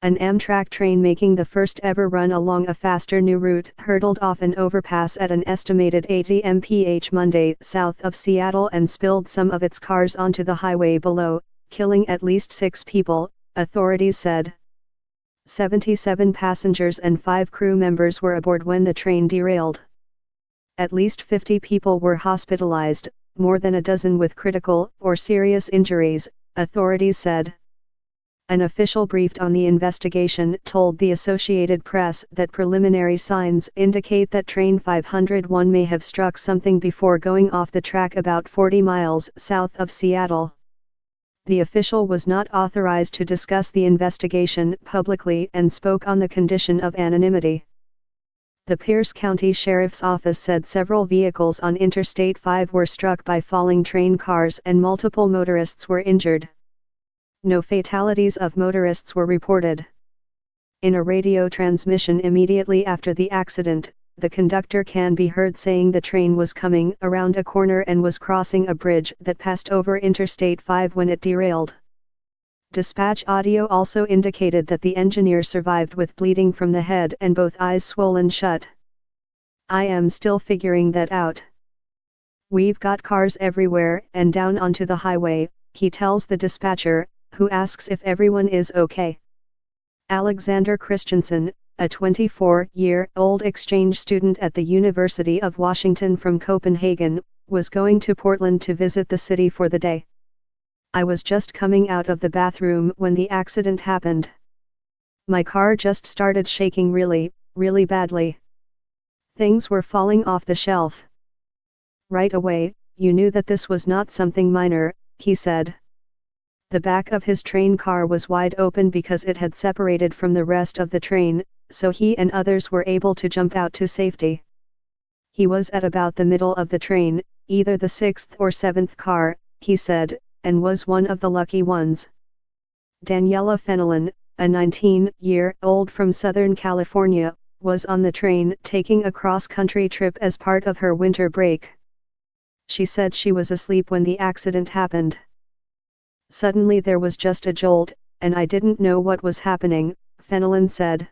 An Amtrak train making the first ever run along a faster new route hurtled off an overpass at an estimated 80 mph Monday south of Seattle and spilled some of its cars onto the highway below, killing at least 6 people, authorities said. 77 passengers and 5 crew members were aboard when the train derailed. At least 50 people were hospitalized, more than a dozen with critical or serious injuries, authorities said. An official briefed on the investigation told the Associated Press that preliminary signs indicate that Train 501 may have struck something before going off the track about 40 miles south of Seattle. The official was not authorized to discuss the investigation publicly and spoke on the condition of anonymity. The Pierce County Sheriff's Office said several vehicles on Interstate 5 were struck by falling train cars and multiple motorists were injured. No fatalities of motorists were reported. In a radio transmission immediately after the accident, the conductor can be heard saying the train was coming around a corner and was crossing a bridge that passed over Interstate 5 when it derailed. Dispatch audio also indicated that the engineer survived with bleeding from the head and both eyes swollen shut. "I am still figuring that out. We've got cars everywhere and down onto the highway," he tells the dispatcher, who asks if everyone is okay. Alexander Christensen, a 24-year-old exchange student at the University of Washington from Copenhagen, was going to Portland to visit the city for the day. "I was just coming out of the bathroom when the accident happened. My car just started shaking really, really badly. Things were falling off the shelf. Right away, you knew that this was not something minor," he said. The back of his train car was wide open because it had separated from the rest of the train, so he and others were able to jump out to safety. He was at about the middle of the train, either the 6th or 7th car, he said, and was one of the lucky ones. Daniela Fenelon, a 19-year-old from Southern California, was on the train taking a cross-country trip as part of her winter break. She said she was asleep when the accident happened. "Suddenly there was just a jolt, and I didn't know what was happening," Fenelon said.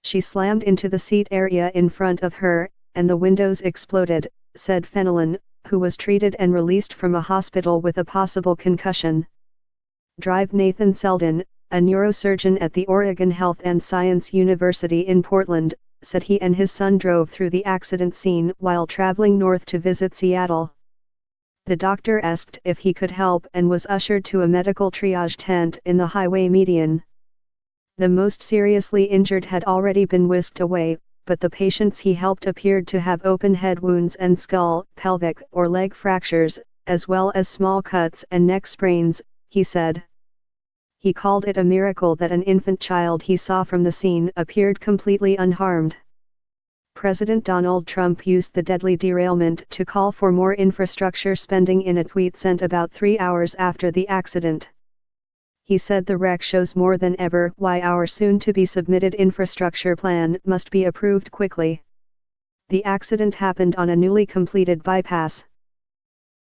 "She slammed into the seat area in front of her, and the windows exploded," said Fenelon, who was treated and released from a hospital with a possible concussion. Drive Nathan Selden, a neurosurgeon at the Oregon Health and Science University in Portland, said he and his son drove through the accident scene while traveling north to visit Seattle. The doctor asked if he could help and was ushered to a medical triage tent in the highway median. The most seriously injured had already been whisked away, but the patients he helped appeared to have open head wounds and skull, pelvic or leg fractures, as well as small cuts and neck sprains, he said. He called it a miracle that an infant child he saw from the scene appeared completely unharmed. President Donald Trump used the deadly derailment to call for more infrastructure spending in a tweet sent about 3 hours after the accident. He said the wreck shows more than ever why our soon-to-be submitted infrastructure plan must be approved quickly. The accident happened on a newly completed bypass.